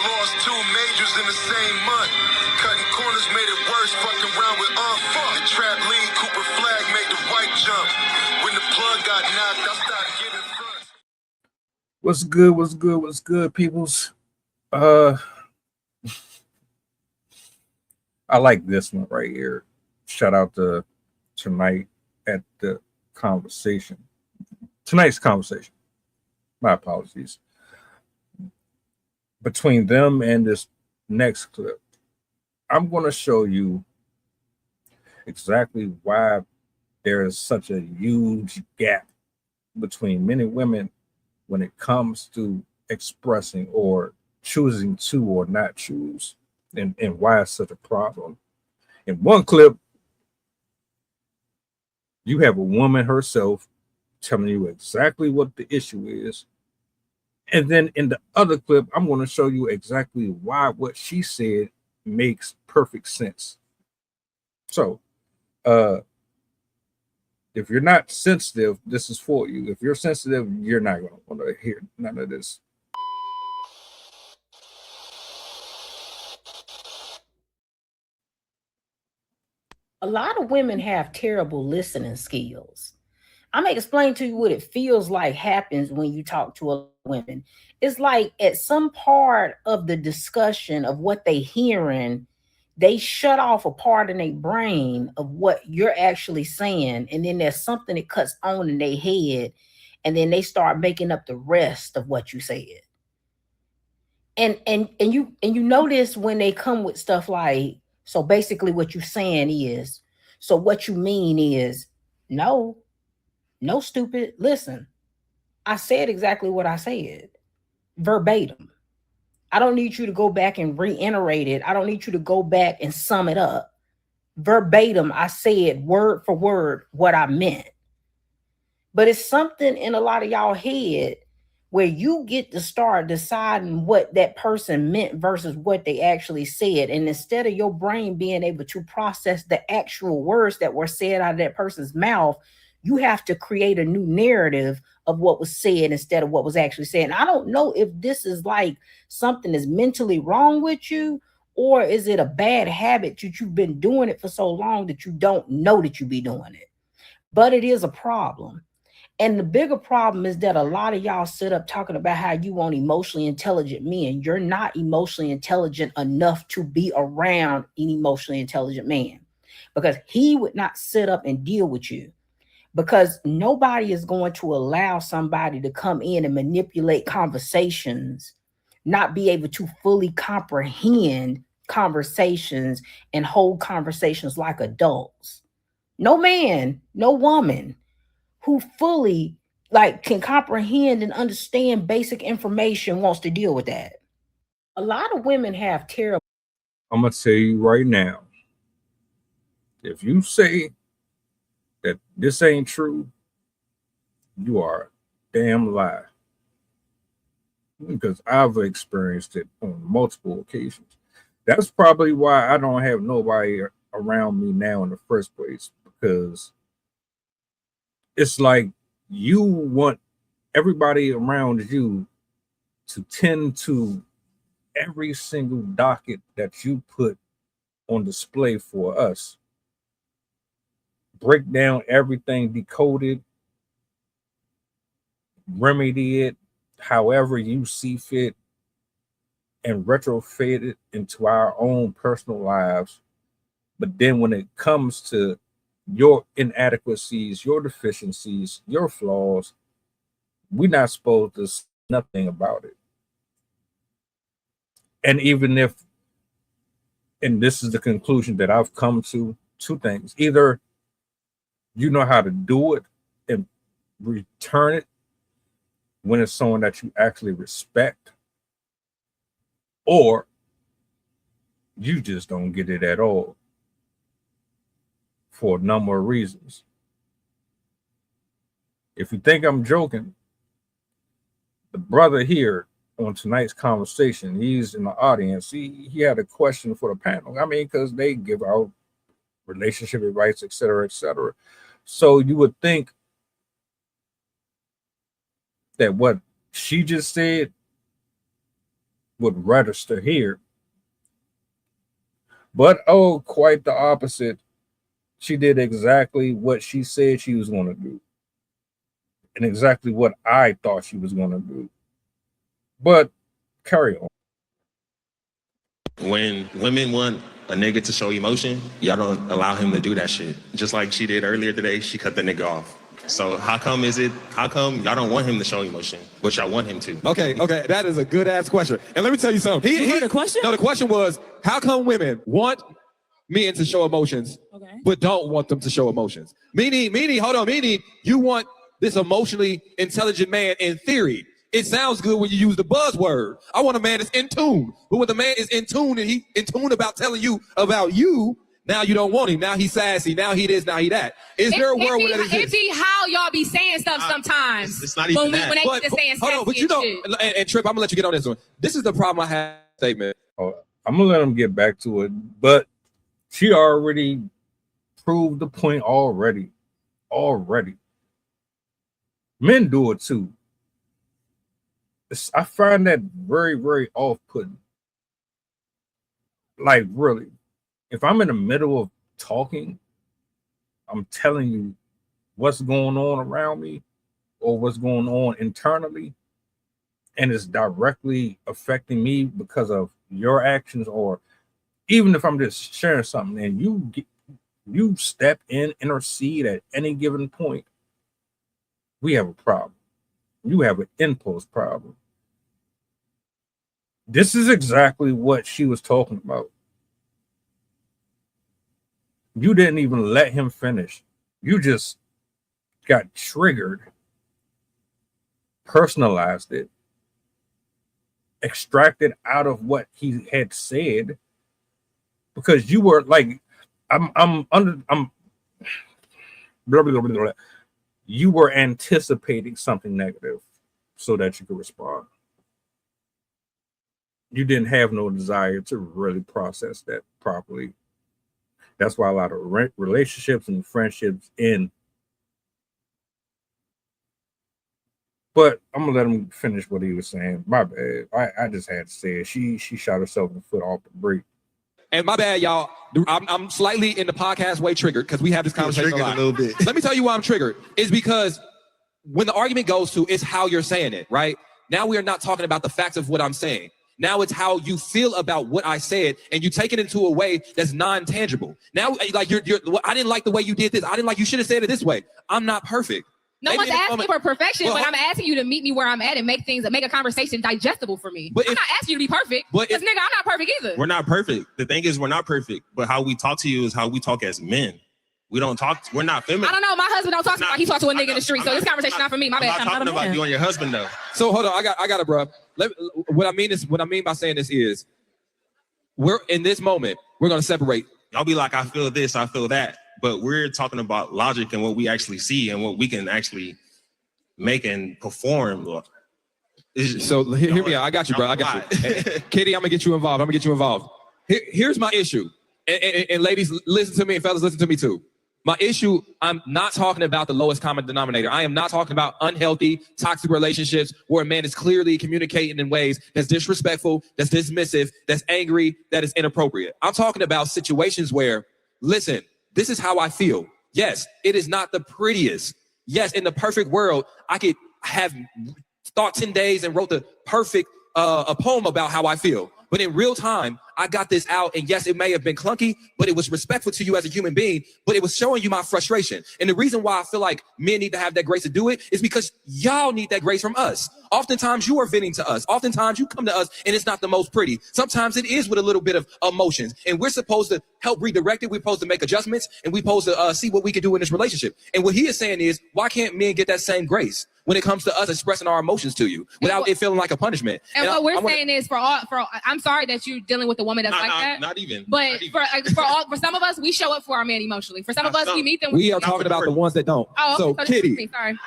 lost 2 majors in the same month. Cutting corners made it worse, fucking around with fuck. The trap lead, Cooper flag made the white jump. When the plug got knocked, I started giving fronts. What's good? What's good? What's good, peoples? I like this one right here. Shout out to tonight at the conversation. Tonight's conversation. My apologies. Between them and this next clip, I'm going to show you exactly why there is such a huge gap between men and women when it comes to expressing or choosing to or not choose, and why it's such a problem. In one clip, you have a woman herself telling you exactly what the issue is. And then in the other clip, I'm going to show you exactly why what she said makes perfect sense. So, if you're not sensitive, this is for you. If you're sensitive, you're not going to want to hear none of this. A lot of women have terrible listening skills. I'm gonna explain to you what it feels like happens when you talk to a women. It's like at some part of the discussion of what they hearing, they shut off a part in their brain of what you're actually saying, and then there's something that cuts on in their head, and then they start making up the rest of what you said. And you notice when they come with stuff like, so basically what you're saying is, so what you mean is, no, no, stupid. Listen, I said exactly what I said, verbatim. I don't need you to go back and reiterate it. I don't need you to go back and sum it up. Verbatim, I said word for word what I meant. But it's something in a lot of y'all head where you get to start deciding what that person meant versus what they actually said. And instead of your brain being able to process the actual words that were said out of that person's mouth, you have to create a new narrative of what was said instead of what was actually said. And I don't know if this is like something is mentally wrong with you, or is it a bad habit that you've been doing it for so long that you don't know that you be doing it. But it is a problem. And the bigger problem is that a lot of y'all sit up talking about how you want emotionally intelligent men. You're not emotionally intelligent enough to be around an emotionally intelligent man, because he would not sit up and deal with you, because nobody is going to allow somebody to come in and manipulate conversations, not be able to fully comprehend conversations and hold conversations like adults. No man, no woman who fully like can comprehend and understand basic information wants to deal with that. A lot of women have terrible. I'm going to tell you right now, if you say that this ain't true, you are a damn lie. Because I've experienced it on multiple occasions. That's probably why I don't have nobody around me now in the first place, because it's like you want everybody around you to tend to every single docket that you put on display for us. Break down everything, decode it, remedy it however you see fit, and retrofit it into our own personal lives. But then when it comes to your inadequacies, your deficiencies, your flaws, we're not supposed to say nothing about it. And even if, and this is the conclusion that I've come to, two things: either you know how to do it and return it when it's someone that you actually respect, or you just don't get it at all for a number of reasons. If you think I'm joking, the brother here on tonight's conversation, he's in the audience. He had a question for the panel. I mean, because they give out relationship advice, et cetera, et cetera. So you would think that what she just said would register here. But oh, quite the opposite. She did exactly what she said she was going to do, and exactly what I thought she was going to do. But carry on. When women want a nigga to show emotion, y'all don't allow him to do that shit. Just like she did earlier today, she cut the nigga off. So how come y'all don't want him to show emotion, but y'all want him to? Okay, that is a good ass question. And let me tell you something. You heard the question? No, the question was, how come women want men to show emotions, but don't want them to show emotions? Meaning, you want this emotionally intelligent man in theory. It sounds good when you use the buzzword. I want a man that's in tune. But when the man is in tune and he in tune about telling you about you, now you don't want him. Now he's sassy. Now he this. Now he that. Is there a world where that exists? It be how y'all be saying stuff sometimes. It's not even that. When they just saying hold on, but you know, and Trip, I'm gonna let you get on this one. This is the problem I have. Statement. Oh, I'm gonna let him get back to it, but she already proved the point already. Men do it too. I find that very, very off-putting. Like, really, if I'm in the middle of talking, I'm telling you what's going on around me or what's going on internally, and it's directly affecting me because of your actions, or even if I'm just sharing something and you step in, intercede at any given point, we have a problem. You have an impulse problem. This is exactly what she was talking about. You didn't even let him finish. You just got triggered, personalized it, extracted out of what he had said, because you were like, I'm blah, blah, blah, blah. You were anticipating something negative so that you could respond. You didn't have no desire to really process that properly. That's why a lot of relationships and friendships end. But I'm gonna let him finish what he was saying. My bad. I just had to say it. She shot herself in the foot off the break. And my bad, y'all. I'm slightly in the podcast way triggered because we have this conversation a lot. A little bit. Let me tell you why I'm triggered. It's because when the argument goes to it's how you're saying it, right? Now we are not talking about the facts of what I'm saying. Now it's how you feel about what I said, and you take it into a way that's non-tangible. Now, like you're I didn't like the way you did this. I didn't like, you should have said it this way. I'm not perfect. No one's asking for perfection, but I'm asking you to meet me where I'm at and make a conversation digestible for me. I'm not asking you to be perfect, because nigga, I'm not perfect either. We're not perfect. The thing is, we're not perfect, but how we talk to you is how we talk as men. We don't talk. We're not feminine. I don't know. My husband don't talk to me like he talks to a nigga in the street. So this conversation not for me. My bad. I'm not talking about you and your husband though. So hold on, I got it, bro. What I mean by saying this is, we're in this moment, we're gonna separate. Y'all be like, I feel this, I feel that, but we're talking about logic and what we actually see and what we can actually make and perform. So hear me out. I got you, bro. I got you. Katie, I'm gonna get you involved. Here's my issue, and ladies, listen to me, and fellas, listen to me too. My issue, I'm not talking about the lowest common denominator. I am not talking about unhealthy, toxic relationships where a man is clearly communicating in ways that's disrespectful, that's dismissive, that's angry, that is inappropriate. I'm talking about situations where, listen, this is how I feel. Yes, it is not the prettiest. Yes, in the perfect world, I could have thought 10 days and wrote the perfect a poem about how I feel. But in real time, I got this out, and yes, it may have been clunky, but it was respectful to you as a human being, but it was showing you my frustration. And the reason why I feel like men need to have that grace to do it is because y'all need that grace from us. Oftentimes you are venting to us. Oftentimes you come to us and it's not the most pretty. Sometimes it is with a little bit of emotions, and we're supposed to help redirect it. We're supposed to make adjustments, and we're supposed to see what we can do in this relationship. And what he is saying is, why can't men get that same grace when it comes to us expressing our emotions to you without it feeling like a punishment? And what we're saying is, I'm sorry that you're dealing with a woman that's like that. Not even. But for some of us, we show up for our man emotionally. For some of us, we meet them. We are talking about the ones that don't. Oh, okay, so Kitty. Sorry.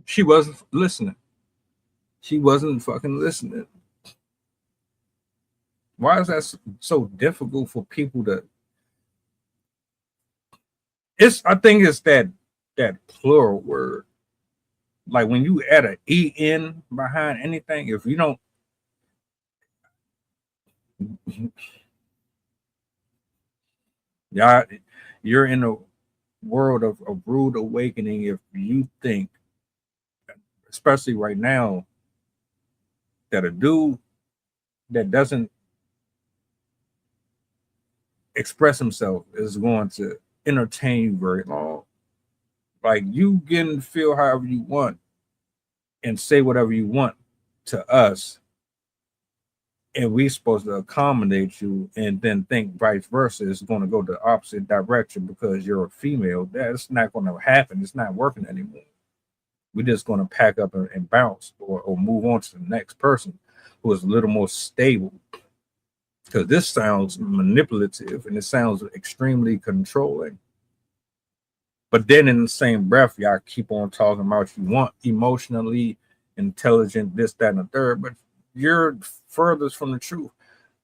She wasn't listening. She wasn't fucking listening. Why is that so difficult for people to? I think it's that plural word. like when you add an en behind anything, if you don't, y'all, you're in a world of a rude awakening if you think, especially right now, that a dude that doesn't express himself is going to entertain you very long. Like you can feel however you want and say whatever you want to us, and we're supposed to accommodate you, and then think vice versa is going to go the opposite direction because you're a female. That's not going to happen. It's not working anymore. We're just going to pack up and bounce or move on to the next person who is a little more stable. Because this sounds manipulative and it sounds extremely controlling. But then in the same breath, y'all keep on talking about you want emotionally intelligent, this, that, and the third, but you're furthest from the truth.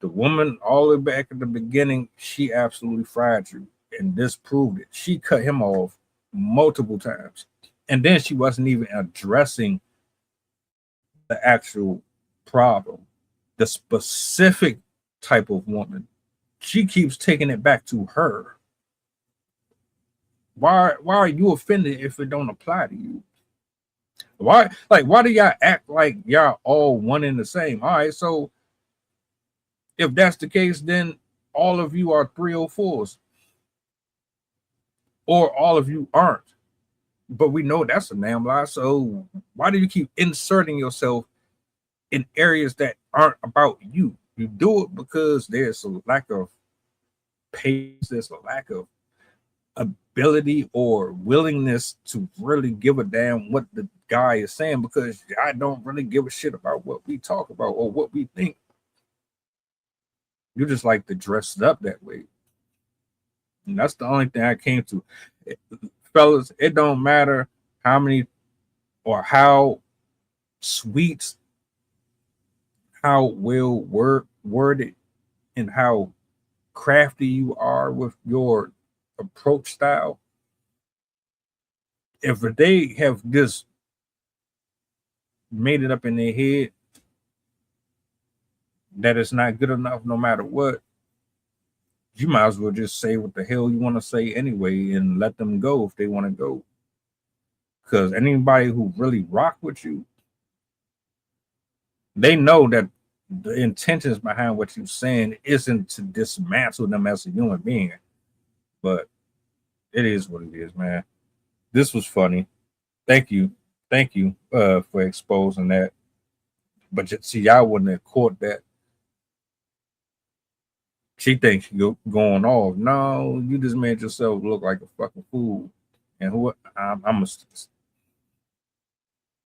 The woman, all the way back at the beginning, she absolutely fried you, and this proved it. She cut him off multiple times, and then she wasn't even addressing the actual problem, the specific type of woman. She keeps taking it back to her. Why are you offended if it don't apply to you? Why do y'all act like y'all all one and the same? All right, so if that's the case, then all of you are 304s, or all of you aren't. But we know that's a damn lie. So why do you keep inserting yourself in areas that aren't about you? You do it because there's a lack of patience, there's a lack of ability or willingness to really give a damn what the guy is saying, because I don't really give a shit about what we talk about or what we think. You just like to dress it up that way. And that's the only thing I came to. Fellas, it don't matter how many or how sweet, how well worded, and how crafty you are with your approach style. If they have just made it up in their head that it's not good enough no matter what, you might as well just say what the hell you want to say anyway and let them go if they want to go. Because anybody who really rock with you, they know that the intentions behind what you're saying isn't to dismantle them as a human being. But it is what it is, man. This was funny. Thank you for exposing that. But see, y'all wouldn't have caught that. She thinks you're going off. No, you just made yourself look like a fucking fool. And I'm